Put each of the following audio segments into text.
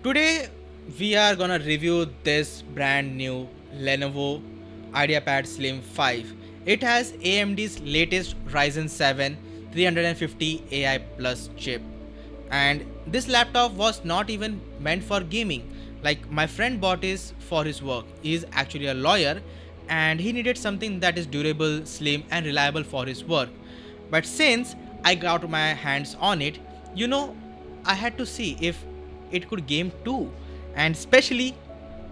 Today we are gonna review this brand new Lenovo IdeaPad Slim 5. It has AMD's latest Ryzen 7 350 AI Plus chip. And this laptop was not even meant for gaming. Like my friend bought it for his work. He is actually a lawyer and he needed something that is durable, slim and reliable for his work. But since I got my hands on it, you know, I had to see if it could game too, and especially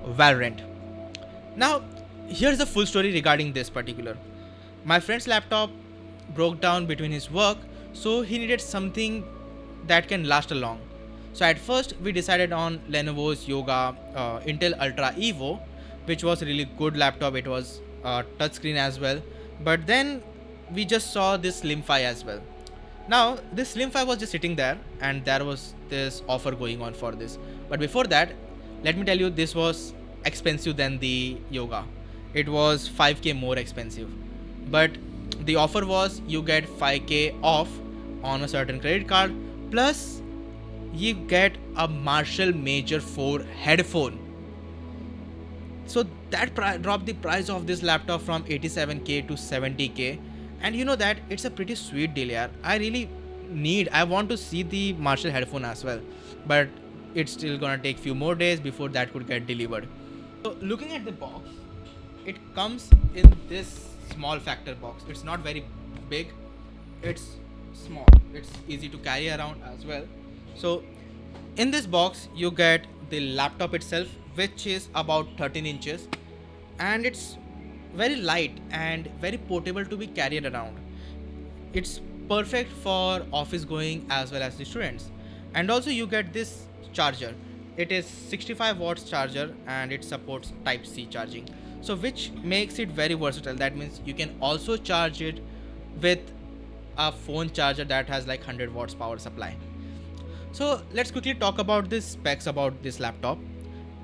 Valorant. Now, here's the full story regarding this particular. My friend's laptop broke down between his work, so he needed something that can last a long. So at first we decided on Lenovo's Yoga Intel Ultra Evo, which was a really good laptop. It was touchscreen as well. But then we just saw this Slim 5 as well. Now this Slim 5 was just sitting there and there was this offer going on for this. But before that, let me tell you, this was expensive than the Yoga. It was 5k more expensive. But the offer was you get 5k off on a certain credit card, plus you get a Marshall Major 4 headphone. So that dropped the price of this laptop from 87k to 70k. And you know that it's a pretty sweet deal, yeah. I want to see the Marshall headphone as well, but it's still gonna take few more days before that could get delivered. So looking at the box, it comes in this small factor box. It's not very big, it's small, it's easy to carry around as well. So in this box you get the laptop itself, which is about 13 inches, and it's very light and very portable to be carried around. It's perfect for office going as well as the students. And also you get this charger. It is 65 watts charger and it supports type C charging, so which makes it very versatile. That means you can also charge it with a phone charger that has like 100 watts power supply. So let's quickly talk about the specs about this laptop.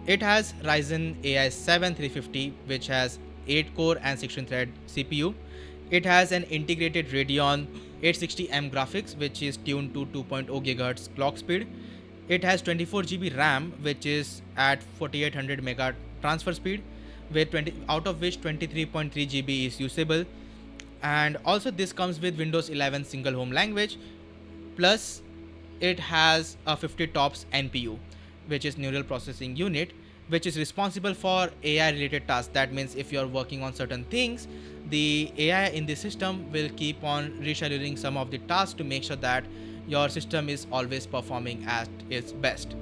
It has Ryzen AI 7 350, which has 8 core and 16 thread CPU. It has an integrated Radeon 860M graphics, which is tuned to 2.0 GHz clock speed. It has 24 GB RAM, which is at 4800 mega transfer speed, with 20 out of which 23.3 GB is usable. And also this comes with Windows 11 single home language, plus it has a 50 TOPS NPU, which is neural processing unit, which is responsible for AI related tasks. That means if you're working on certain things, the AI in the system will keep on rescheduling some of the tasks to make sure that your system is always performing at its best.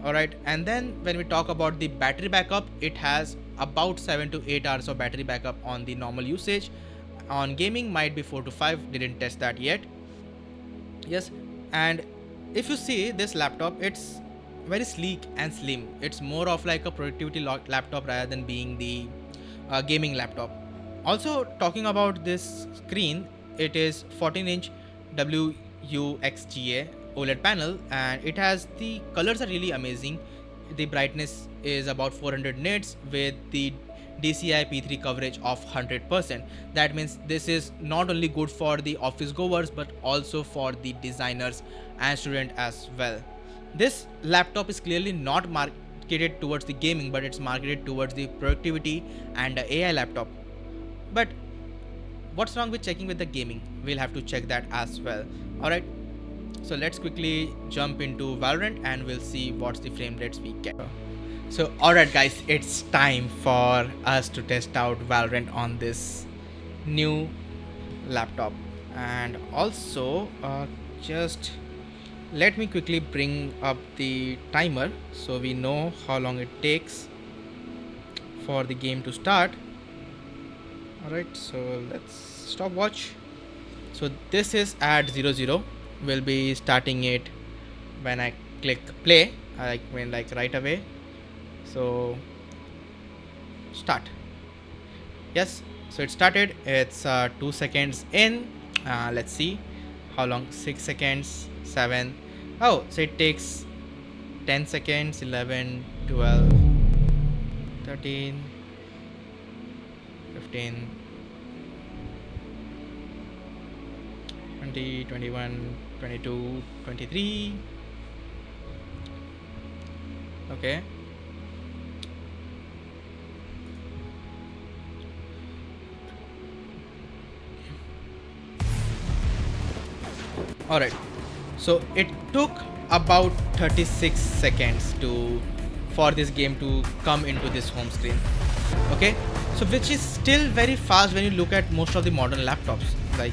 Alright, and then when we talk about the battery backup, it has about 7 to 8 hours of battery backup on the normal usage. On gaming might be 4 to 5, didn't test that yet. Yes, and if you see this laptop, it's very sleek and slim. It's more of like a productivity laptop rather than being the gaming laptop. Also talking about this screen, it is 14-inch WUXGA OLED panel and it has the colors are really amazing. The brightness is about 400 nits with the DCI P3 coverage of 100%. That means this is not only good for the office goers but also for the designers and student as well. This laptop is clearly not marketed towards the gaming, but it's marketed towards the productivity and the AI laptop. But what's wrong with checking with the gaming? We'll have to check that as well. Alright, so let's quickly jump into Valorant and we'll see what's the frame rates we get. So alright guys, it's time for us to test out Valorant on this new laptop. And also just let me quickly bring up the timer so we know how long it takes for the game to start. Alright, so let's stopwatch. So this is at 00. We'll be starting it when I click play, like right away. So start. Yes, so it started. It's 2 seconds in. Let's see how long. 6 seconds, 7. Oh, so it takes 10 seconds, 11, 12, 13, 15, 20, 21, 22, 23, Okay. Alright, so it took about 36 seconds to for this game to come into this home screen. Okay, so which is still very fast when you look at most of the modern laptops. Like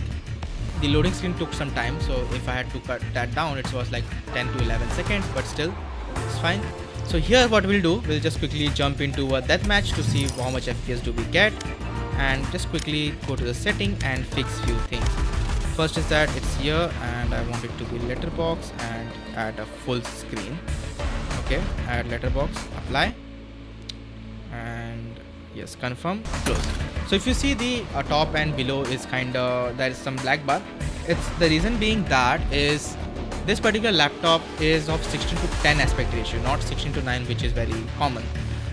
the loading screen took some time, so if I had to cut that down, it was like 10 to 11 seconds, but still it's fine. So here what we'll do, we'll just quickly jump into a deathmatch to see how much FPS do we get, and just quickly go to the setting and fix few things. First is that it's here and I want it to be letterbox and add a full screen. Okay, add letterbox, apply, and yes, confirm, close. So if you see the top and below is kinda, there is some black bar. It's the reason being that is this particular laptop is of 16:10 aspect ratio, not 16:9, which is very common.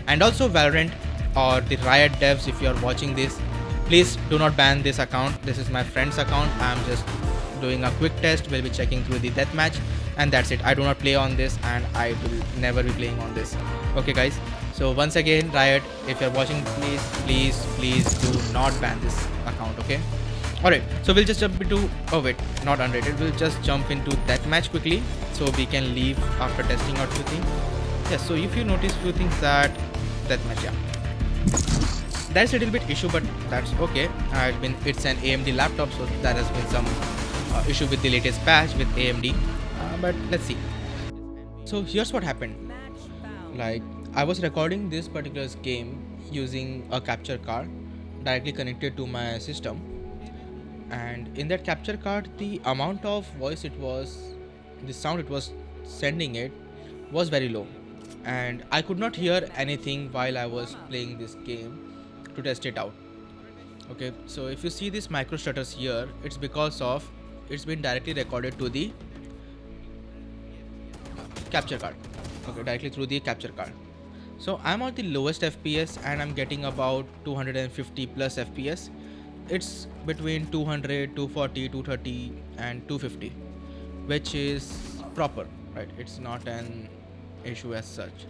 And also Valorant or the Riot devs, if you are watching this, please do not ban this account. This is my friend's account. I'm just doing a quick test. We'll be checking through the deathmatch, and that's it. I do not play on this, and I will never be playing on this. Okay, guys. So once again, Riot, if you're watching, please do not ban this account. Okay. Alright. So we'll just jump into. Oh wait, not unrated. We'll just jump into deathmatch quickly, so we can leave after testing out few things. Yes. So if you notice few things that deathmatch, yeah. That's a little bit issue, but that's okay. It's an AMD laptop, so there has been some issue with the latest patch with AMD, but let's see. So here's what happened. Like, I was recording this particular game using a capture card directly connected to my system, and in that capture card the amount of voice the sound it was sending it was very low, and I could not hear anything while I was playing this game to test it out. Okay, so if you see this micro stutters here, it's because of it's been directly recorded to the capture card. Okay, directly through the capture card. So I'm on the lowest FPS and I'm getting about 250 plus FPS. It's between 200, 240, 230 and 250, which is proper, right? It's not an issue as such.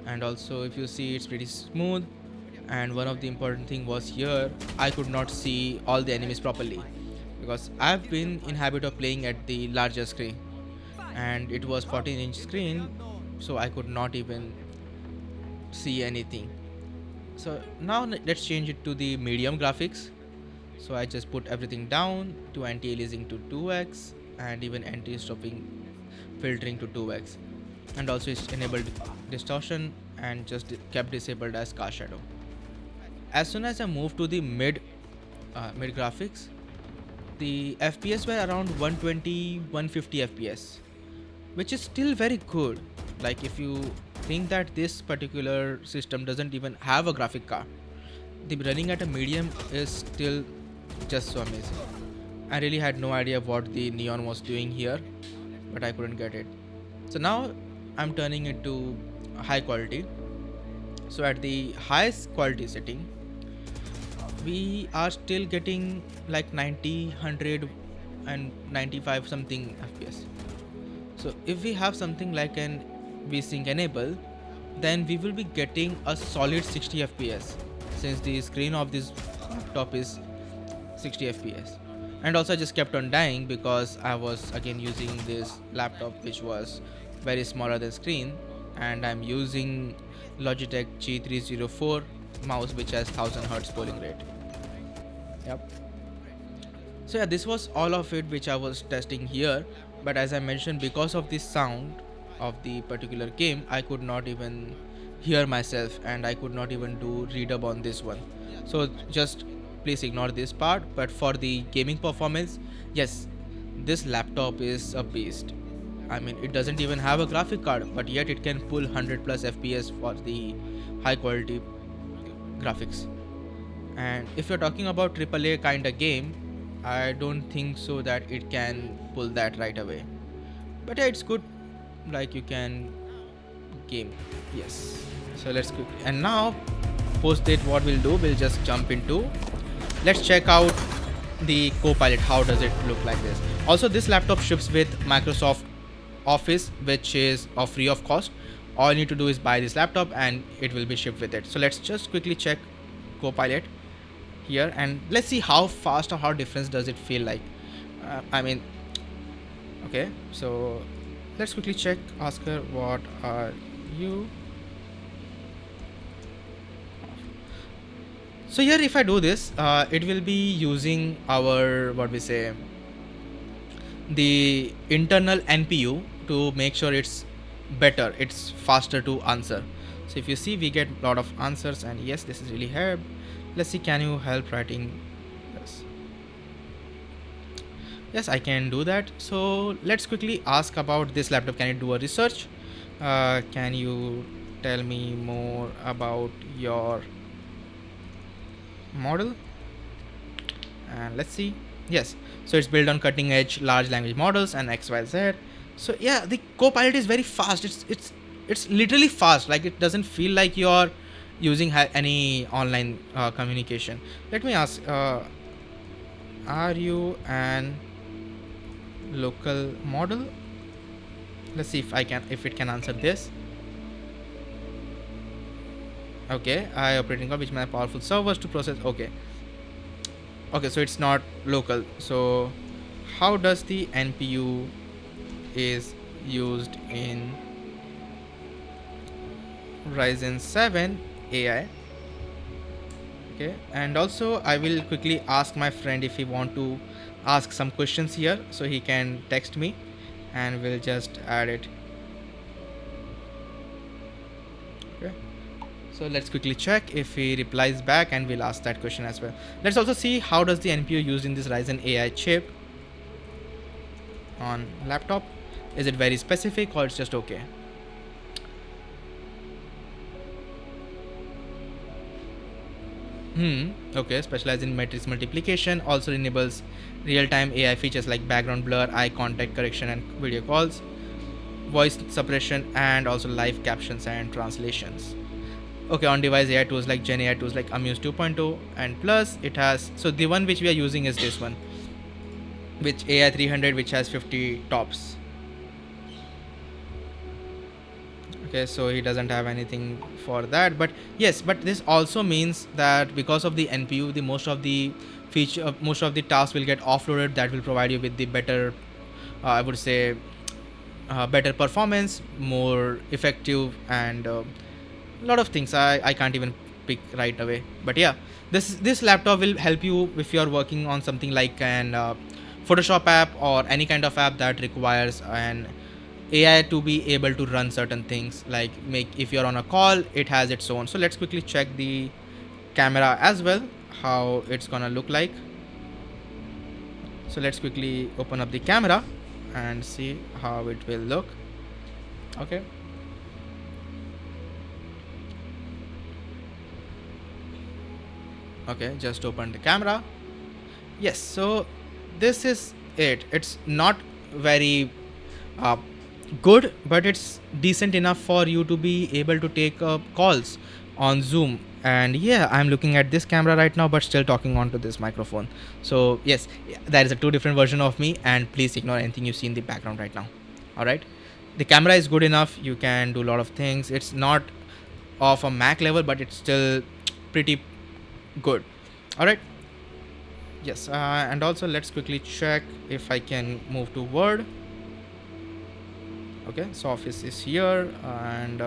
And also if you see, it's pretty smooth. And one of the important thing was here, I could not see all the enemies properly because I've been in habit of playing at the larger screen, and it was 14-inch screen, so I could not even see anything. So now let's change it to the medium graphics. So I just put everything down to anti-aliasing to 2x and even anti-stopping filtering to 2x, and also it's enabled distortion and just kept disabled as car shadow. As soon as I moved to the mid graphics, the FPS were around 120, 150 FPS, which is still very good. Like if you think that this particular system doesn't even have a graphic card, the running at a medium is still just so amazing. I really had no idea what the neon was doing here, but I couldn't get it. So now I'm turning it to high quality. So at the highest quality setting, we are still getting like 90, 100 and 95 something FPS. So if we have something like an VSync enable, then we will be getting a solid 60 FPS, since the screen of this laptop is 60 FPS. And also I just kept on dying because I was again using this laptop which was very smaller than screen, and I'm using Logitech G304 mouse which has 1000 Hz polling rate. Yep. So yeah, this was all of it which I was testing here, but as I mentioned, because of the sound of the particular game, I could not even hear myself and I could not even do redub on this one. So just please ignore this part. But for the gaming performance, yes, this laptop is a beast. I mean, it doesn't even have a graphic card, but yet it can pull 100 plus FPS for the high quality graphics. And if you're talking about AAA kind of game, I don't think so that it can pull that right away. But yeah, it's good. Like you can game. Yes. So let's quick. And now, post it, what we'll do, we'll just jump into. Let's check out the Copilot. How does it look like this? Also, this laptop ships with Microsoft Office, which is free of cost. All you need to do is buy this laptop and it will be shipped with it. So let's just quickly check Copilot here and let's see how fast or how different does it feel like. I mean, okay, so let's quickly check. Ask her, what are you? So here if I do this, it will be using our, what we say, the internal NPU to make sure it's better, it's faster to answer. So if you see, we get a lot of answers, and yes, this is really help. Let's see, can you help writing this? Yes, I can do that. So let's quickly ask about this laptop. Can you do a research? Can you tell me more about your model? And let's see. Yes, so it's built on cutting edge large language models and XYZ. So yeah, the Copilot is very fast. It's literally fast. Like, it doesn't feel like you're using any online communication. Let me ask, are you an local model? Let's see if it can answer this. Okay, I operating code which my powerful servers to process. Okay, so it's not local. So how does the NPU is used in Ryzen 7 AI? Okay, and also I will quickly ask my friend if he want to ask some questions here, so he can text me and we'll just add it. Okay, so let's quickly check if he replies back and we'll ask that question as well. Let's also see how does the NPU used in this Ryzen AI chip on laptop. Is it very specific or it's just okay? Okay, specialized in matrix multiplication, also enables real-time AI features like background blur, eye contact correction and video calls, voice suppression, and also live captions and translations. Okay, on device AI tools like Gen AI tools like Amuse 2.0, and plus it has, so the one which we are using is this one, which AI 300, which has 50 tops. Okay, so he doesn't have anything for that, but yes, but this also means that because of the NPU, the most of the tasks will get offloaded. That will provide you with the better, I would say, better performance, more effective, and a lot of things I can't even pick right away. But yeah, this laptop will help you if you're working on something like an Photoshop app or any kind of app that requires an AI to be able to run certain things, like if you're on a call, it has its own. So let's quickly check the camera as well, how it's gonna look like. So let's quickly open up the camera and see how it will look. Okay, just open the camera. Yes, so this is it. It's not very good, but it's decent enough for you to be able to take calls on Zoom. And yeah, I'm looking at this camera right now but still talking onto this microphone. So yes, that is a two different version of me, and please ignore anything you see in the background right now. All right, the camera is good enough, you can do a lot of things. It's not of a Mac level, but it's still pretty good. All right, yes, and also let's quickly check if I can move to Word. Okay, so Office is here, and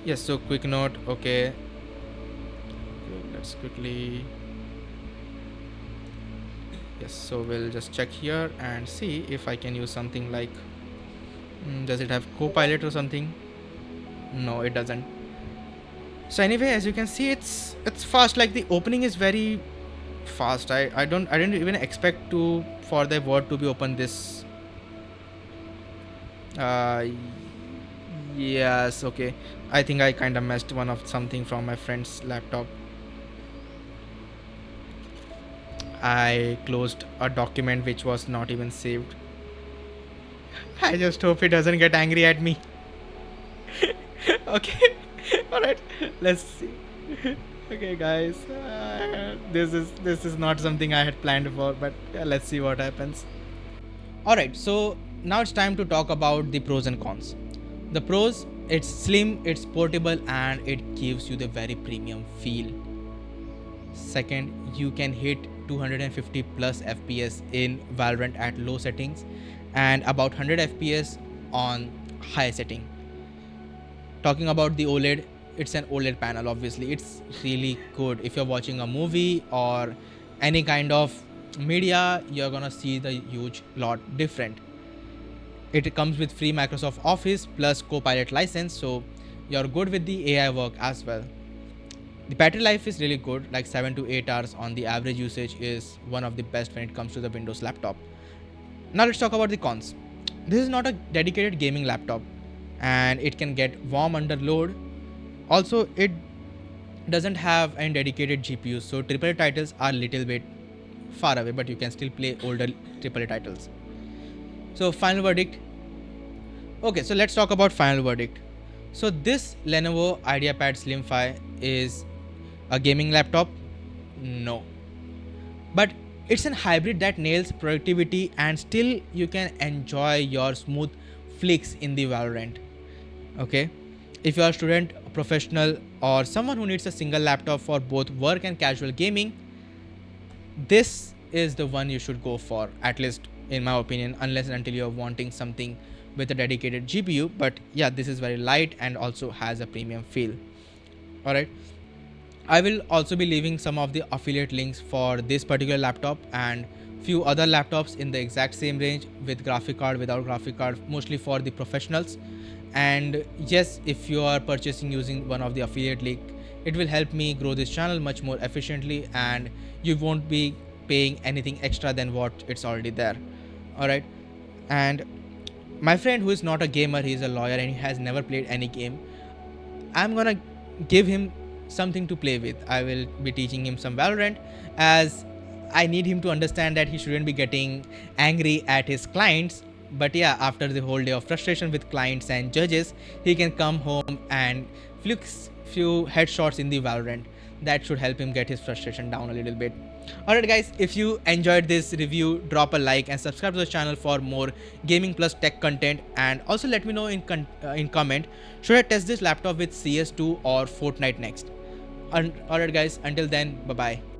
yes, so quick note. Okay, let's quickly, yes, so we'll just check here and see if I can use something like, does it have Copilot or something? No, it doesn't. So anyway, as you can see, it's fast. Like, the opening is very fast. I didn't even expect for the Word to be open this. Yes, okay, I think I kind of messed one of something from my friend's laptop. I closed a document which was not even saved. I just hope he doesn't get angry at me. Okay, all right, let's see. Okay, guys, this is not something I had planned for, but yeah, let's see what happens. All right, so now it's time to talk about the pros and cons. The pros, it's slim, it's portable, and it gives you the very premium feel. Second, you can hit 250 plus FPS in Valorant at low settings and about 100 FPS on high setting. Talking about the OLED, it's an OLED panel. Obviously it's really good if you're watching a movie or any kind of media. You're gonna see the huge lot different. It comes with free Microsoft Office plus Copilot license, so you're good with the AI work as well. The battery life is really good, like 7 to 8 hours on the average usage is one of the best when it comes to the Windows laptop. Now let's talk about the cons. This is not a dedicated gaming laptop and it can get warm under load. Also, it doesn't have any dedicated GPU, so AAA titles are little bit far away, but you can still play older AAA titles. So final verdict. Okay, so let's talk about final verdict. So this Lenovo IdeaPad Slim 5 is a gaming laptop? No. But it's a hybrid that nails productivity and still you can enjoy your smooth flicks in the Valorant. Okay? If you are a student, a professional, or someone who needs a single laptop for both work and casual gaming, this is the one you should go for, at least in my opinion, unless and until you're wanting something with a dedicated GPU. But yeah, this is very light and also has a premium feel. Alright, I will also be leaving some of the affiliate links for this particular laptop and few other laptops in the exact same range with graphic card, without graphic card, mostly for the professionals. And yes, if you are purchasing using one of the affiliate link, it will help me grow this channel much more efficiently and you won't be paying anything extra than what it's already there. Alright, and my friend who is not a gamer, he's a lawyer and he has never played any game, I'm gonna give him something to play with. I will be teaching him some Valorant, as I need him to understand that he shouldn't be getting angry at his clients. But yeah, after the whole day of frustration with clients and judges, he can come home and flicks few headshots in the Valorant. That should help him get his frustration down a little bit. Alright guys, if you enjoyed this review, drop a like and subscribe to the channel for more gaming plus tech content, and also let me know in comment, should I test this laptop with CS2 or Fortnite next. Alright guys, until then, bye bye.